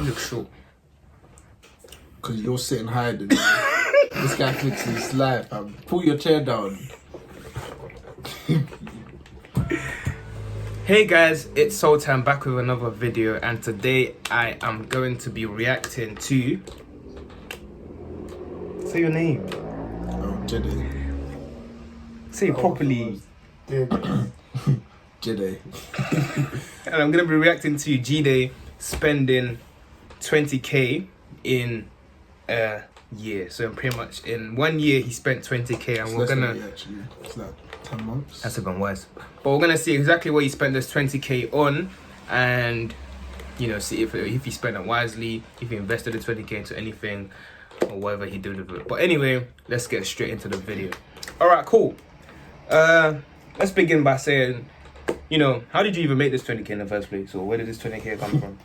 look short. Because you're sitting higher than me. This guy thinks he's live. Pull your chair down. Hey guys, it's Sultan back with another video, and today I am going to be reacting to... Say your name. Oh, Jide. Say it properly. Jide. And I'm going to be reacting to Jide spending 20k in a year. So pretty much in 1 year he spent 20k, and we're gonna... Actually, it's like 10 months. That's even worse. But we're gonna see exactly what he spent this 20k on, and you know, see if he spent it wisely, if he invested the 20k into anything, or whatever he did with it. But anyway, let's get straight into the video. All right, cool. Let's begin by saying, you know, how did you even make this 20k in the first place? Or where did this 20k come from?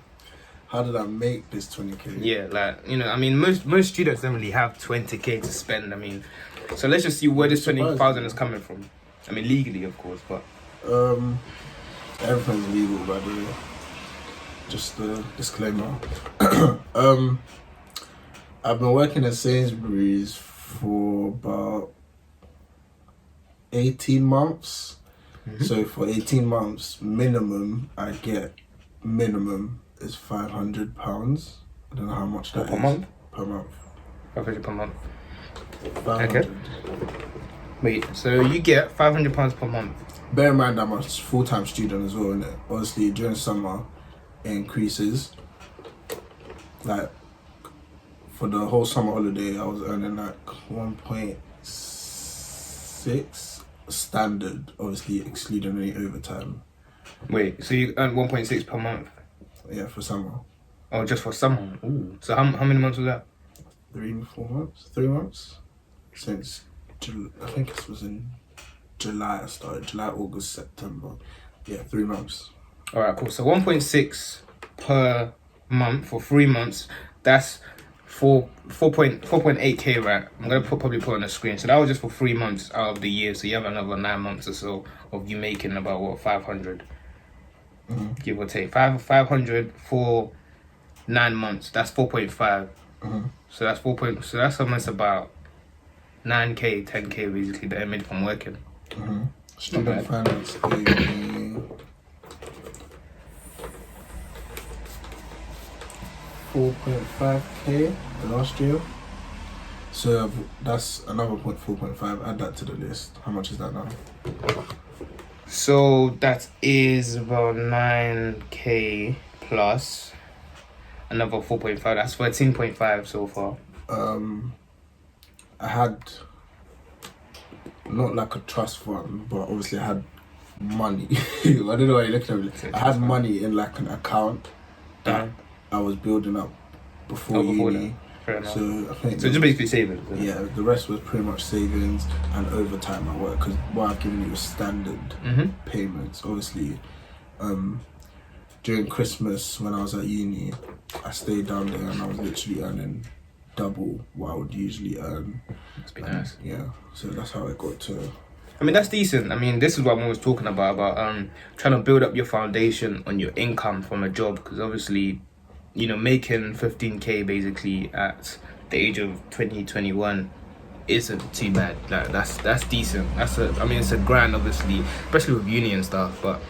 How did I make this 20k? Yeah, like, you know, I mean, most students don't really have 20k to spend. I mean, so let's just see where this 20,000 is coming from. I mean, legally, of course, but... Everything's legal, by the way. Just a disclaimer. I've been working at Sainsbury's for about 18 months. Mm-hmm. So for 18 months, minimum I get, is £500. I don't know how much that is. Per month? Per month. 500 per month. 500. Okay. Wait, so you get £500 per month? Bear in mind I'm a full-time student as well, innit? Obviously, during summer, it increases. Like, for the whole summer holiday, I was earning like 1.6 standard, obviously excluding any overtime. Wait, so you earn 1.6 per month? Yeah, for summer. Oh, just for summer? Ooh. So how many months was that? 3 months? Since, I think it was in July I started. July, August, September. Yeah, 3 months. Alright, cool. So 1.6 per month for 3 months. That's 4.8k, right? I'm gonna probably put on the screen. So that was just for 3 months out of the year. So you have another 9 months or so of you making about what, 500, give or take. 500 for 9 months. That's 4.5. So that's so that's almost about 9k, 10k basically that I made from working. Student finance gave me 4.5k last year. So that's another 4.5. Add that to the list. How much is that now? So that is about 9k plus another 4.5. That's 13.5 so far. I had not like a trust fund, but obviously I had money. I don't know why you're looking at me. I had money in like an account that I was building up before uni. So I think just basically savings. Yeah, the rest was pretty much savings and overtime at work, because what I've given you is standard payments. Obviously, during Christmas when I was at uni, I stayed down there and I was literally earning double what I would usually earn. That's pretty nice. Yeah, so that's how I got to... I mean, that's decent. I mean, this is what I'm always talking about trying to build up your foundation on your income from a job, because obviously, you know, making 15k basically at the age of 21 isn't too bad. Like, that's decent. I mean, it's a grand, obviously, especially with uni and stuff, but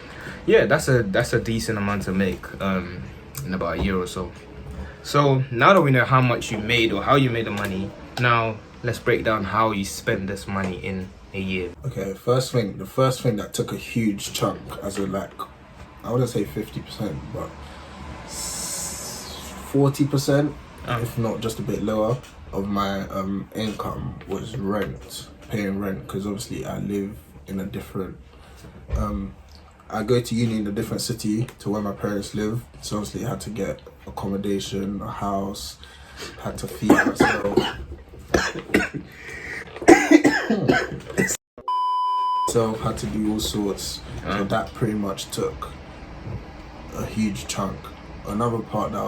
yeah, that's a decent amount to make in about a year or so. So now that we know how much you made or how you made the money, now let's break down how you spend this money in a year. Okay, the first thing that took a huge chunk, as a like, I wouldn't say 50%, but 40%, if not just a bit lower, of my income was rent, paying rent, because obviously I live in a different, I go to uni in a different city to where my parents live, so obviously I had to get accommodation, a house, had to feed myself. So had to do all sorts, so that pretty much took a huge chunk. Another part that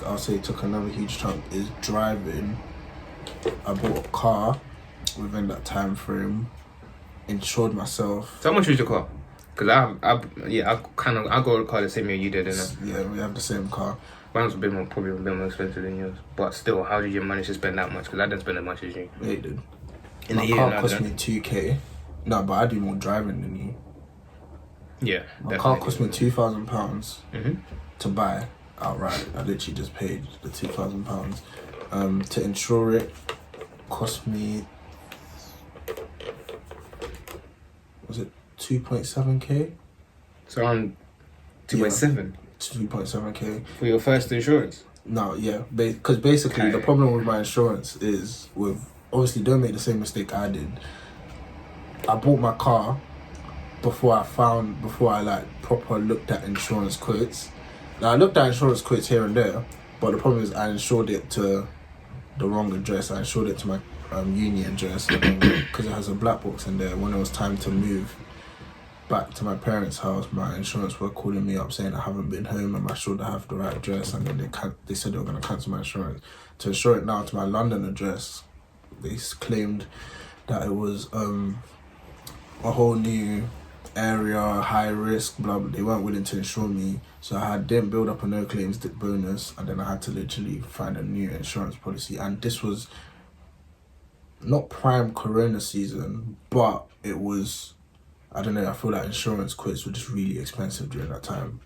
I'll say took another huge chunk is driving. I bought a car within that time frame, insured myself. So how much was your car? Because I got a car the same year you did, didn't I? Yeah, we have the same car. Mine's probably a bit more expensive than yours. But still, how did you manage to spend that much? Because I didn't spend as much as you. Yeah, you did. In My a year, car no, cost me 2K. No, but I do more driving than you. Yeah, My car cost me £2,000 Mm-hmm. to buy outright. I literally just paid the £2,000. To insure it cost me, was it 2.7K? So around 2.7 2.7K. for your first insurance. No, yeah, because basically the problem with my insurance is with, obviously don't make the same mistake I did. I bought my car before I like proper looked at insurance quotes. Now I looked at insurance quotes here and there, but the problem is I insured it to the wrong address. I insured it to my uni address because it has a black box in there. When it was time to move back to my parents' house, my insurance were calling me up saying I haven't been home and I should have the right address, and then they said they were going to cancel my insurance. To insure it now to my London address, they claimed that it was a whole new area, high risk, blah blah. They weren't willing to insure me, so I didn't build up a no claims bonus, and then I had to literally find a new insurance policy. And this was not prime Corona season, but it was, I don't know, I feel like insurance quotes were just really expensive during that time.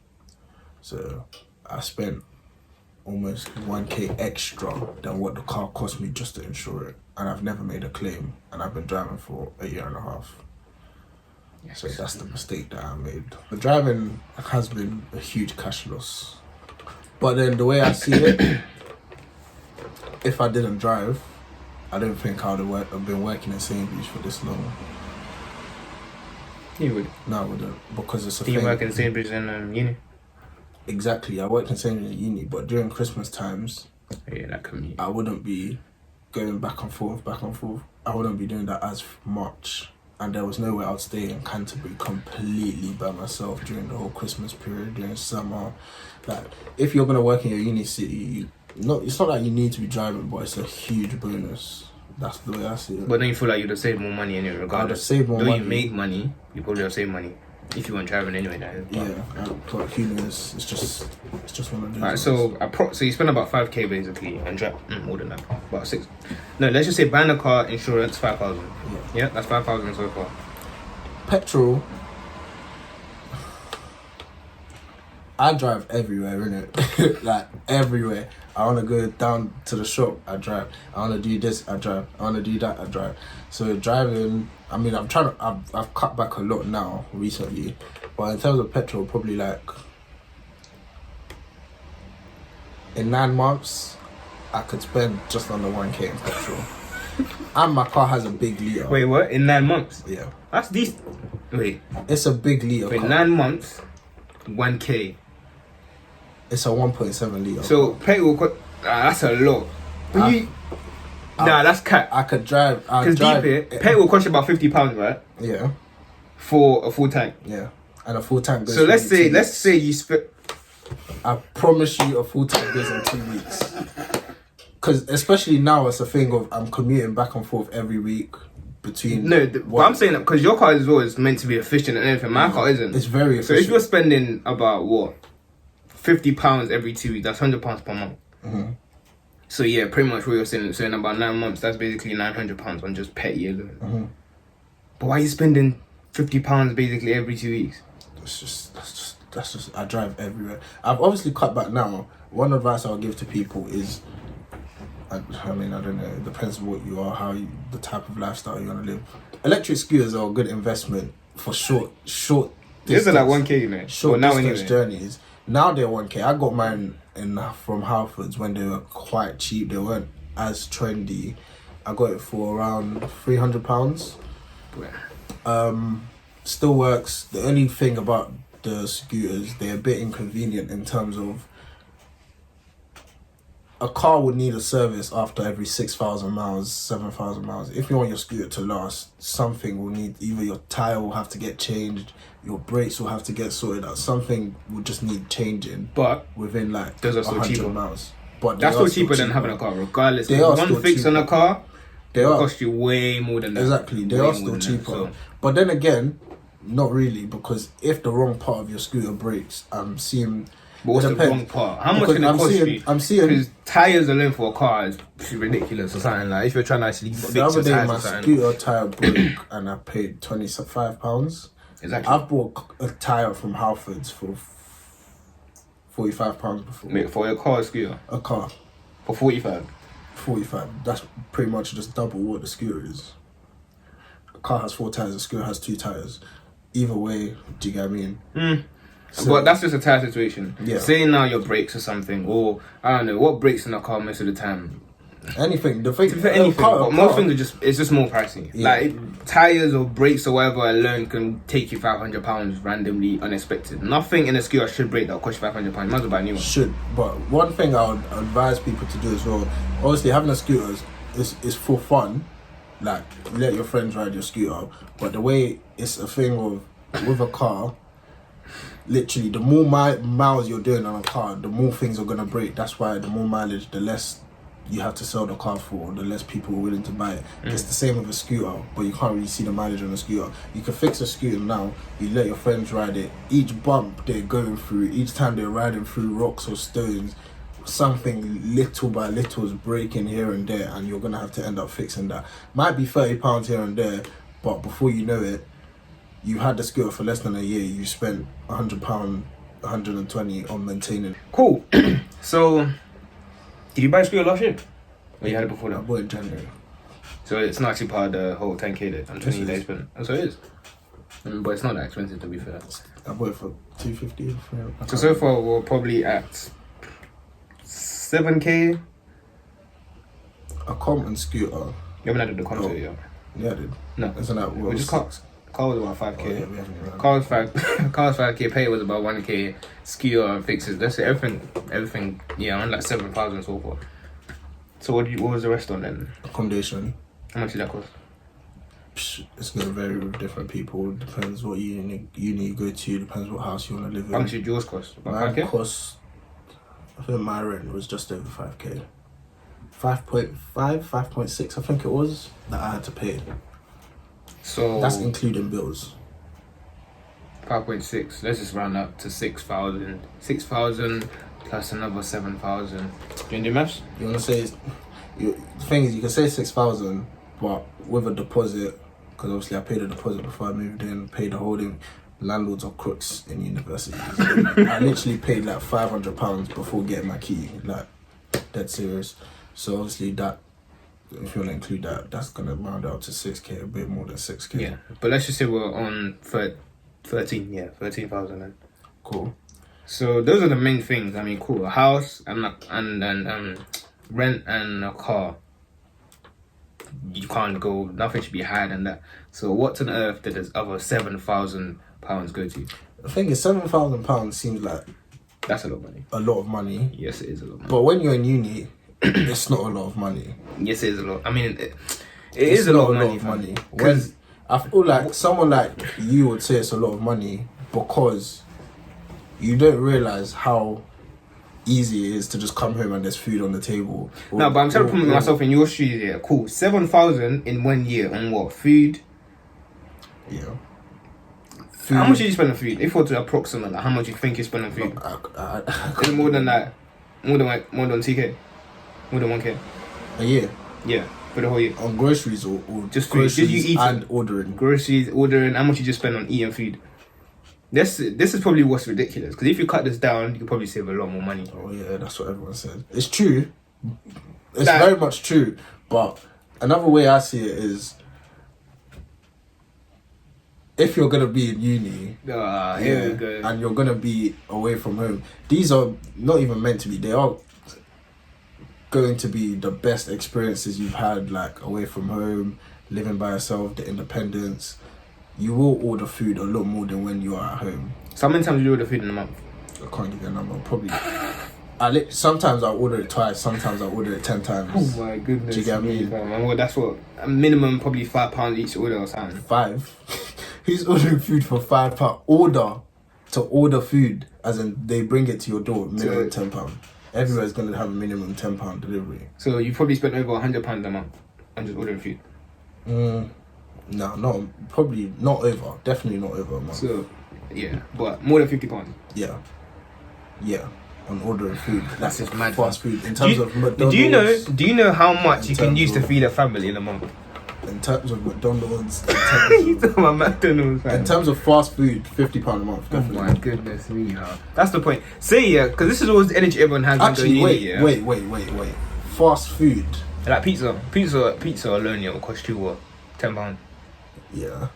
So I spent almost 1K extra than what the car cost me just to insure it, and I've never made a claim, and I've been driving for a year and a half. So that's the mistake that I made. The driving has been a huge cash loss. But then the way I see it, if I didn't drive, I don't think I would have been working in Sainsbury's for this long. You would? No, I wouldn't, because it's a thing. thing. You work in Sainsbury's in uni? Exactly, I worked in Sainsbury's in uni, but during Christmas times, yeah, that commute. I wouldn't be going back and forth. I wouldn't be doing that as much. And there was nowhere I'd stay in Canterbury completely by myself during the whole Christmas period, during summer. Like, if you're gonna work in your uni city, it's not like you need to be driving, but it's a huge bonus. That's the way I see it. But then you feel like you'd have saved more money anyway, regardless. I'd have saved more money. Though you make money, you probably have saved money if you weren't traveling anyway. But who knows? It's just one of those. Alright, so you spend about 5K basically and drive more than that, about 6. No, let's just say buying a car, insurance, 5,000. Yeah, that's 5,000 so far. Petrol. I drive everywhere, innit? Like everywhere. I want to go down to the shop, I drive. I want to do this, I drive. I want to do that, I drive. So driving, I mean, I've cut back a lot now recently, but in terms of petrol, probably like in 9 months, I could spend just under 1K in petrol. And my car has a big litre. Wait, what? In 9 months? Yeah. That's decent. Wait. It's a big litre. Wait, 9 months, 1K. It's a 1.7 litre. So petrol, that's a lot. But that's cat. I could drive. Because deep it, petrol will cost you about £50, right? Yeah. For a full tank. Yeah. And a full tank goes. So let's say you spend. I promise you, a full tank goes in 2 weeks. Because especially now, it's a thing of I'm commuting back and forth every week between. No, but I'm saying that because your car as well is meant to be efficient and everything. My car isn't. It's very efficient. So if you're spending about what, £50 every 2 weeks, that's £100 per month. Mm-hmm. So yeah, pretty much what you're saying about 9 months, that's basically £900 on just petty alone. Mm-hmm. But why are you spending £50 basically every 2 weeks? That's just. I drive everywhere. I've obviously cut back now. One advice I'll give to people is, I mean, I don't know. It depends on what you are, the type of lifestyle you want to live. Electric scooters are a good investment for short. These are like 1K, you know. Short distance journeys. Now they're 1K. I got mine from Halfords when they were quite cheap. They weren't as trendy. I got it for around £300. Still works. The only thing about the scooters, they're a bit inconvenient in terms of a car would need a service after every 6,000 miles, 7,000 miles. If you want your scooter to last, something will need, either your tyre will have to get changed, your brakes will have to get sorted out. Something will just need changing. But within like those are still 100 cheaper. miles. But that's still cheaper than having a car, regardless. They are one fix cheaper. on a car, they cost you way more than that. Exactly, they are still cheaper. But then again, Not really, because if the wrong part of your scooter breaks, I'm seeing. But what's it the depends. wrong part? How much Because can it cost you? I'm seeing. Because tires alone for a car is ridiculous or something. Like if you're trying to actually fix The other your day, tires my or something. scooter tire broke, and I paid £25. Exactly. I've bought a tire from Halfords for £45 before. Wait, for your car or scooter? A car, For 45. 45. That's pretty much just double what the scooter is. A car has 4 tires. A scooter has 2 tires. Either way, do you get what I mean? So, But that's just a tire situation. Yeah. Say now your brakes or something, or I don't know what breaks in a car most of the time. anything. The thing, For anything, but most things are just more pricey. Yeah. Like tires or brakes or whatever alone can take you £500 randomly, unexpected. Nothing in a scooter should break that cost you £500. You might as well buy a new one. should. But one thing I would advise people to do as well, obviously having a scooter is for fun. Like, let your friends ride your scooter. But the way it's a thing with a car, literally, the more miles you're doing on a car, the more things are going to break. That's why the more mileage, the less you have to sell the car for, the less people are willing to buy it. It's the same with a scooter, but you can't really see the mileage on a scooter. You can fix a scooter now, you let your friends ride it. Each bump they're going through, each time they're riding through rocks or stones, something little by little is breaking here and there, and you're going to have to end up fixing that. Might be £30 here and there, but before you know it, you had the scooter for less than a year, you spent £100, 120 on maintaining. Cool. So, did you buy a scooter last year? Or you had it before I that? bought it in January. So it's not actually part of the whole 10k that I'm 20 Yes, it days is. spent. Oh, so it is. But it's not that expensive to be fair. I bought it for $250. So far we're probably at 7k. A common scooter. You haven't added the concert yet. Yeah, I did. No. Isn't that what? We just car was about 5k. Oh, yeah, we haven't even- Car was 5k. Pay was about 1k. Scooter fixes. That's it. Everything. Yeah, around like 7,000 and so forth. So what was the rest on then? Accommodation. How much did that cost? It's gonna vary with different people. Depends what uni you go to. Depends what house you wanna live in. How much did yours cost? About Mine 5k? cost. I think my rent was just over 5k. 5.5, 5.6. I think it was that I had to pay. So That's including bills. 5.6. Let's just round up to 6,000. 6,000 plus another 7,000. Do you want to do maths? You wanna say? The thing is, you can say 6,000, but with a deposit, because obviously I paid a deposit before I moved in, paid the holding. Landlords are crooks in universities. I literally paid like £500 before getting my key, like dead serious. So obviously that, if you want to include that, that's gonna round out to 6k, a bit more than 6k. Yeah. But let's just say we're on 13. Yeah, 13,000 then. Cool. So those are the main things. I mean, cool. A house and rent and a car. You can't go. Nothing should be higher than that. So what on earth did this other £7,000 go to? The thing is, £7,000 seems like That's a lot of money. a lot of money, Yes, it is a lot of money. but when you're in uni, it's not a lot of money. Yes, it is a lot. I mean, it It's is a lot of not money. When Because I feel like someone like you would say it's a lot of money because you don't realize how easy it is to just come home and there's food on the table. no, but I'm trying to put myself in your shoes here. Cool, 7,000 in 1 year on what? Food. Yeah. How much did you spend on food? If you were to approximate, like, how much you think you spend on food? Is it more than that? More than 2k? More than 1k? A year Yeah, for the whole year. on groceries or Just food. groceries Just you eating. and ordering. Groceries, ordering. How much you just spend on eating food? This is probably what's ridiculous. Because if you cut this down, you could probably save a lot more money. Oh yeah, that's what everyone said. It's true. It's Like- very much true. But another way I see it is, if you're gonna be in uni, Here we go. and you're gonna be away from home, these are not even meant to be. They are going to be the best experiences you've had, like away from home, living by yourself, the independence. You will order food a lot more than when you are at home. So how many times do you order food in a month? I can't give you a number. Probably. Sometimes I order it twice. Sometimes I order it 10 times. Oh my goodness. Do you get me? Well, that's what a minimum probably £5 each order or something. 5. Who's ordering food for £5? Order food, as in they bring it to your door. Minimum £10. Everywhere's gonna have a minimum £10 delivery. So you probably spent over £100 a month on just ordering food. No, not probably not over. Definitely not over a month. So, yeah, but more than £50. Yeah. On ordering food. That's just mad. Fast food. In terms of McDonald's. Do you know how much you can use to feed a family in a month? In terms of McDonald's. You talking about McDonald's, man. In terms of fast food, £50 a month. Definitely. Oh my goodness me, that's the point. Say because this is always the energy everyone has. Actually, wait. Fast food. Like pizza alone, will cost you what, £10? Yeah.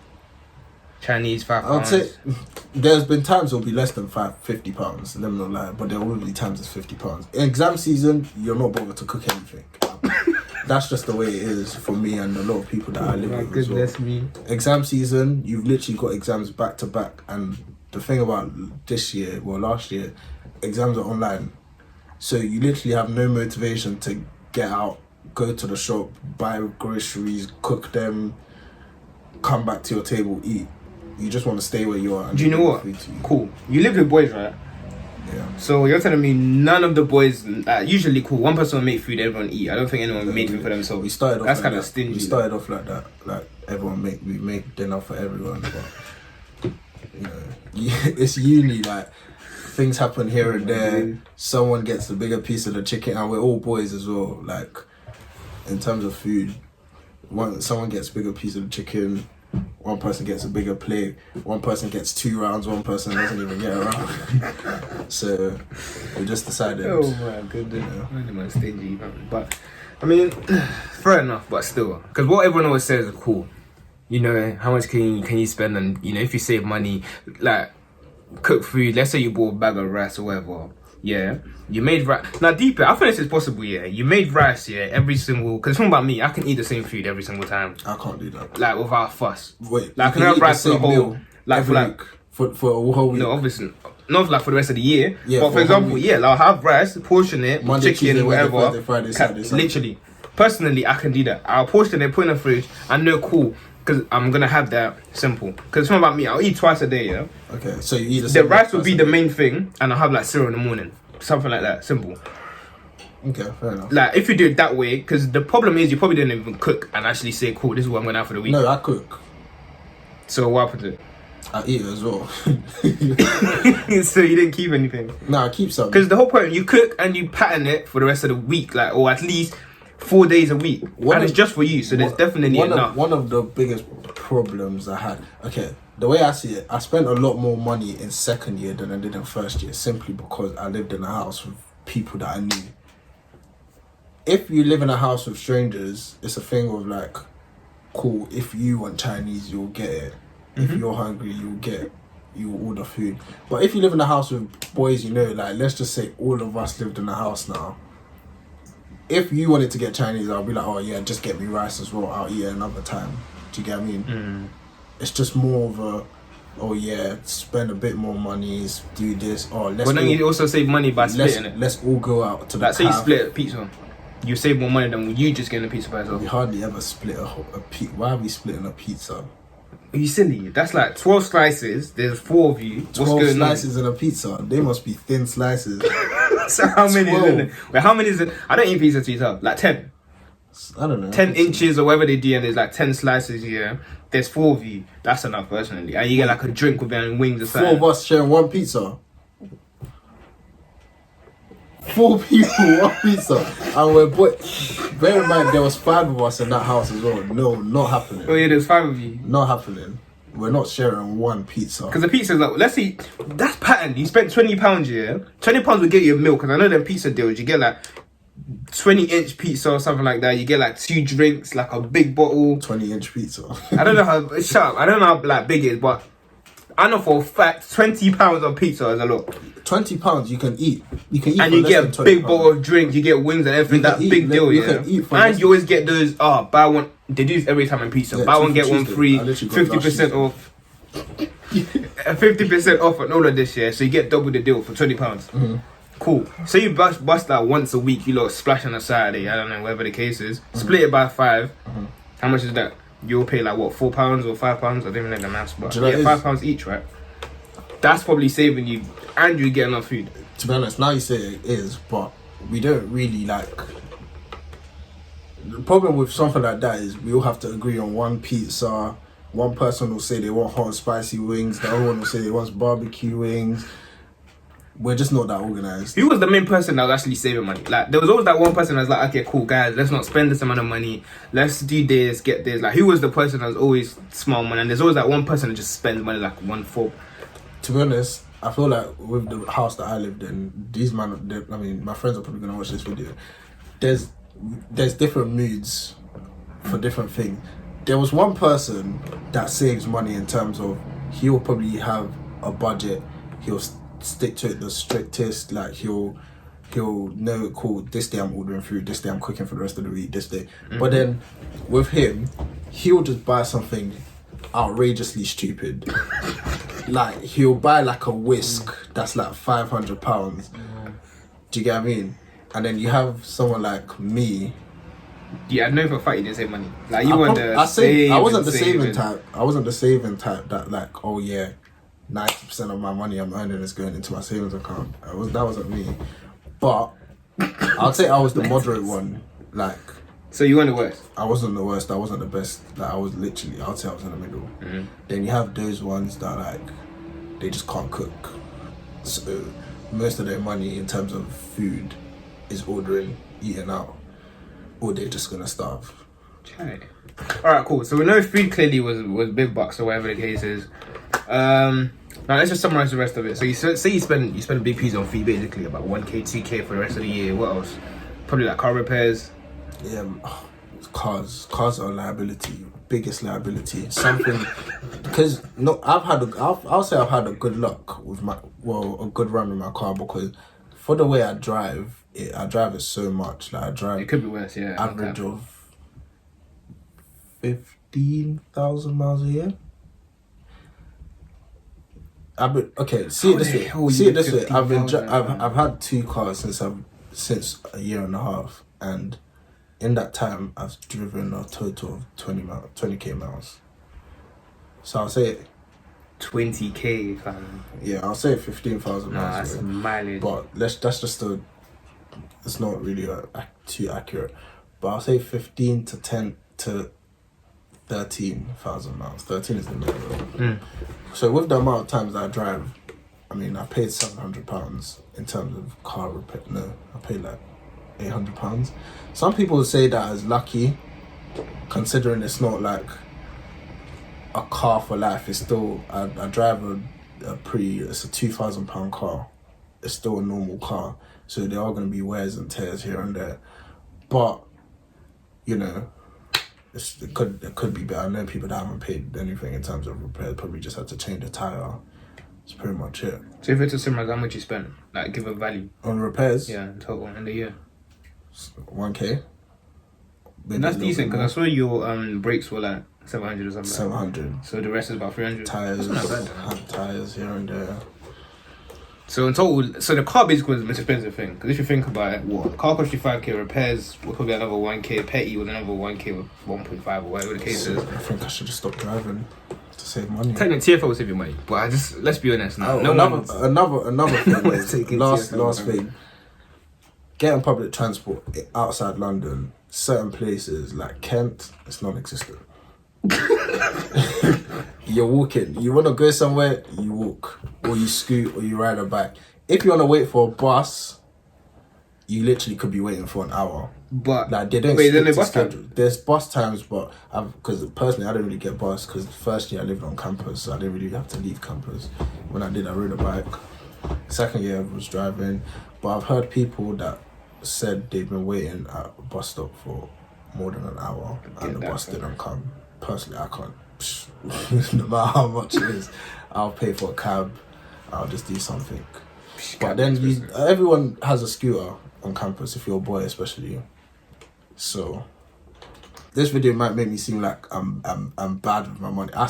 Chinese £5. I'd say there's been times it'll be less than £50. Let me not lie, but there will be times it's £50. In exam season, you're not bothered to cook anything. That's just the way it is for me and a lot of people that I live with as well. Goodness me. Exam season, you've literally got exams back to back, and the thing about last year, exams are online, so you literally have no motivation to get out, go to the shop, buy groceries, cook them, come back to your table, eat. You just want to stay where you are. And do you know what? Cool. You live with boys, right? Yeah. So you're telling me none of the boys, usually cool, one person will make food, everyone eat. I don't think anyone made food for themselves. We started off. That's like kind of that. stingy. We started off like that. Like we make dinner for everyone, but you know, it's uni. Like things happen here and there. Someone gets the bigger piece of the chicken, and we're all boys as well. Like in terms of food, someone gets a bigger piece of the chicken. One person gets a bigger plate, one person gets 2 rounds, one person doesn't even get a round. So we just decided. Oh my goodness, really stingy. But I mean, fair enough. But still, because what everyone always says is cool. You know, how much can you spend, and you know, if you save money, like cook food. Let's say you bought a bag of rice or whatever. Yeah, you made rice. Now, deeper, I think this is possible. Yeah, you made rice. Yeah, every single. Because it's not about me. I can eat the same food every single time. I can't do that. Like without fuss. Wait, like I can have rice for the whole meal like for like for a whole week. No, obviously not like for the rest of the year. Yeah, but for example, yeah, like I'll have rice, portion it, Monday, chicken, Tuesday, whatever. Wednesday, Friday, Saturday, Sunday. Literally, personally, I can do that. I'll portion it, put in the fridge. I know, cool. Because I'm gonna have that simple. Because it's not about me. I'll eat twice a day. Yeah. Okay, so you eat the rice will be the main thing, and I'll have like cereal in the morning. Something like that, simple. Okay, fair enough. Like if you do it that way, because the problem is you probably didn't even cook and actually say, cool, this is what I'm gonna have for the week. No, I cook. So what happened to it? I eat it as well. So you didn't keep anything? No, I keep some. Because the whole point, you cook and you pattern it for the rest of the week, like, or at least 4 days a week. And it's just for you, so there's definitely enough. One of the biggest problems I had, okay, the way I see it, I spent a lot more money in second year than I did in first year, simply because I lived in a house with people that I knew. If you live in a house with strangers, it's a thing of like, cool, if you want Chinese, you'll get it. If you're hungry, you'll order food. But if you live in a house with boys, you know, like, let's just say all of us lived in a house now. If you wanted to get Chinese, I'll be like, oh yeah, just get me rice as well. I'll eat it another time. Do you get what I mean? It's just more of a, oh yeah, spend a bit more money, do this. Oh, let's. But then you also save money by splitting it. Let's all go out to. Like, say you split a pizza, you save more money than you just getting a pizza by yourself. We hardly ever split a pizza. Why are we splitting a pizza? Are you silly? That's like 12 slices. There's 4 of you. 12 slices in a pizza. They must be thin slices. So how many is in it? Wait, how many is it? I don't eat pizza to eat up. Like 10. I don't know. 10 inches or whatever they do, and there's like 10 slices here. There's 4 of you. That's enough, personally. And you get like a drink with them wings or something. 4 of us sharing one pizza. 4 people, one pizza. And we're bear in mind, there was 5 of us in that house as well. No, not happening. Oh yeah, there's 5 of you. Not happening. We're not sharing one pizza. Because the pizza is like, let's see, that's pattern. You spent £20, yeah? £20 will get you a meal, because I know them pizza deals, you get like 20-inch pizza or something like that. You get like 2 drinks, like a big bottle. 20-inch pizza. I don't know how, shut up, I don't know how like big it is, but I know for a fact £20 of pizza is a lot. £20 you can eat. You can eat, and you get a big bottle of drink. You get wings and everything. That big deal, yeah. And you always get those. Buy one. They do this every time in pizza. Yeah, buy one get one free. 50% off. 50% off on all of this, yeah. So you get double the deal for £20. Cool. So you bust that once a week. You lot splash on a Saturday. I don't know, whatever the case is. Split it by 5. How much is that? You'll pay like what, £4 or £5? I don't even know the maths, but yeah, £5 each, right? That's probably saving you, and you get enough food. To be honest, now you say it is, but we don't really like. The problem with something like that is we all have to agree on one pizza. One person will say they want hot and spicy wings. The other one will say they want barbecue wings. We're just not that organized. Who was the main person that was actually saving money? Like, there was always that one person that was like, okay, cool, guys, let's not spend this amount of money. Let's do this, get this. Like, who was the person that was always small money? And there's always that one person that just spends money like 1/4. To be honest, I feel like with the house that I lived in, these my friends are probably gonna watch this video. There's different moods for different things. There was one person that saves money in terms of he'll probably have a budget. He'll stick to it the strictest. Like he'll know, cool, this day I'm ordering food, this day I'm cooking for the rest of the week, this day. But then with him, he'll just buy something outrageously stupid. Like he'll buy like a whisk that's like £500. Do you get what I mean? And then you have someone like me. Yeah, I know for a fact you didn't save money. Like, you I wasn't the saving type. I wasn't the saving type that like, oh yeah, 90% of my money I'm earning is going into my savings account. That wasn't me. But I'd say I was the moderate one. Like, so you weren't the worst. I wasn't the worst. I wasn't the best. Like, I was literally, I'd say I was in the middle. Then you have those ones that like, they just can't cook. So most of their money in terms of food is ordering, eating out, or they're just gonna starve. Okay. Alright, cool. So we know food clearly was big bucks or whatever the case is. Now let's just summarize the rest of it. So you say you spend a big piece on food, basically about 1K, 2K for the rest of the year. What else? Probably like car repairs. Yeah, cars are a liability, biggest liability. Something because I'll say I've had a good luck with a good run with my car, because for the way I drive it so much. Like I drive. It could be worse, yeah. Average of 15,000 miles a year. See it this way. I've had 2 cars since a year and a half, and in that time I've driven a total of 20k miles. So I'll say 20k, fam. Yeah, I'll say 15,000 miles. That's mileage. But it's not really too accurate. But I'll say 15 to 10 to 13,000 miles. 13 is the minimum. So with the amount of times that I drive, I mean, I paid £700 in terms of car repair. No, I paid like £800. Some people say that as lucky, considering it's not like a car for life. It's still, I drive it's a £2,000 car. It's still a normal car. So there are going to be wears and tears here and there. But, you know, it could be better. I know people that haven't paid anything in terms of repair, probably just had to change the tyre. That's pretty much it. So if it's a similar, how much you spent? Like, give a value. On repairs? Yeah, in total, in the year. 1K. And that's decent, because I saw your brakes were like 700 or something. 700. So the rest is about 300. Tires. That's not bad. Had tires here and there. So in total, so the car basically was the most expensive thing. Because if you think about it, the car cost you 5k, repairs were probably another 1k, petty was another 1k with 1.5 or whatever the case is. I think I should just stop driving to save money. Technically, TFL will save you money, but let's be honest now. Another thing is, last thing. Getting public transport outside London, certain places like Kent, it's non-existent. You're walking. You want to go somewhere, you walk, or you scoot, or you ride a bike. If you want to wait for a bus, you literally could be waiting for an hour. But like they don't. Wait, there's bus schedule. There's bus times, but because personally I don't really get bus, because first year I lived on campus, so I didn't really have to leave campus. When I did, I rode a bike. Second year I was driving, but I've heard people that said they've been waiting at a bus stop for more than an hour and the bus didn't come. Personally, I can't. No matter how much it is, I'll pay for a cab. I'll just do something. But then everyone has a scooter on campus, if you're a boy especially. So this video might make me seem like I'm bad with my money. I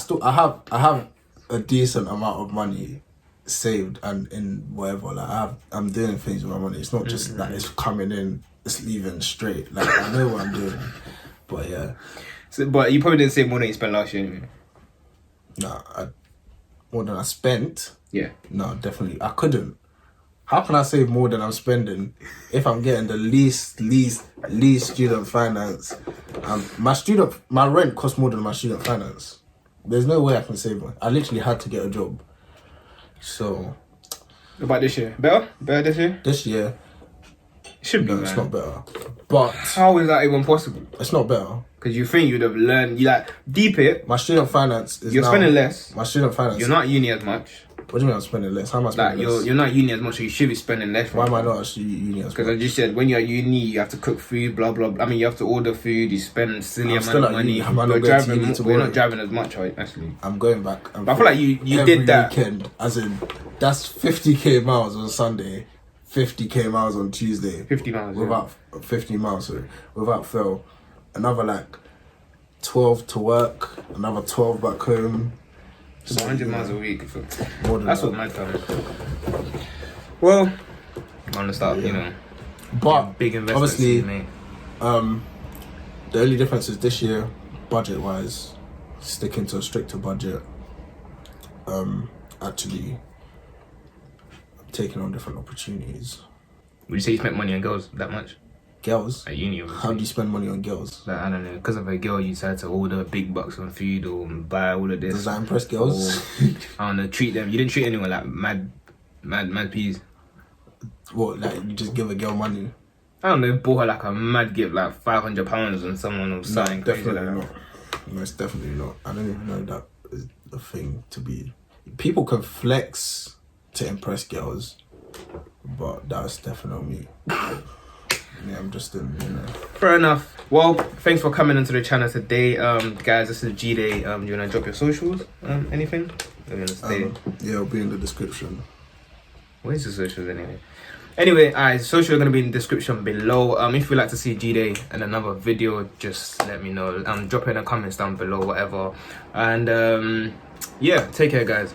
have a decent amount of money saved and in whatever. Like I'm doing things with my money. It's not just like it's coming in, it's leaving straight. Like I know what I'm doing. But yeah. So, but you probably didn't save more than you spent last year anyway. Nah, more than I spent. Yeah. No, definitely. I couldn't. How can I save more than I'm spending if I'm getting the least student finance? My rent costs more than my student finance. There's no way I can save money. I literally had to get a job. So. What about this year? Better? Better this year? This year. It should be, No, it's not better. But. How is that even possible? It's not better. Because you think you'd have learned, you like, deep it. My student finance is You're spending less. My student finance. You're not at uni as much. What do you mean I'm spending less? How am I spending less? You're not at uni as much, so you should be spending less. Why am I not actually uni as much? Because I just said, when you're at uni, you have to cook food, blah, blah, blah. I mean, you have to order food, you spend silly amount of money. We're not driving as much, right, actually. I'm going back. But I feel like you did that. Weekend, as in, that's 50k miles on Sunday, 50k miles on Tuesday. 50 miles. Without 50 miles, sorry. Without fail. Another like 12 to work, another 12 back home. So 100 miles a week. More than that's that. what my time is. Well, I'm gonna start, you know. But big investments, obviously, mate. The only difference is this year, budget-wise, sticking to a stricter budget. Actually, taking on different opportunities. Would you say you spent money on girls that much? Girls? At uni, obviously. How do you spend money on girls? Like, I don't know, because of a girl, you decided to order big bucks on food or buy all of this. Does that impress girls? Or, I don't know, treat them. You didn't treat anyone like mad peas. What, like you just give a girl money? I don't know, bought her like a mad gift, like £500 on someone or something. No, crazy definitely like not. No, it's definitely not. I don't even know that is a thing to be. People can flex to impress girls, but that's definitely me. Yeah, I'm just in, you know. Fair enough. Well, thanks for coming into the channel today, guys. This is G-Day. Do you wanna drop your socials? Anything? Or you wanna stay? Yeah, it'll be in the description. Where's the socials anyway? Anyway, socials are gonna be in the description below. If you'd like to see G-Day in another video, just let me know. Drop it in the comments down below, whatever. And yeah, take care, guys.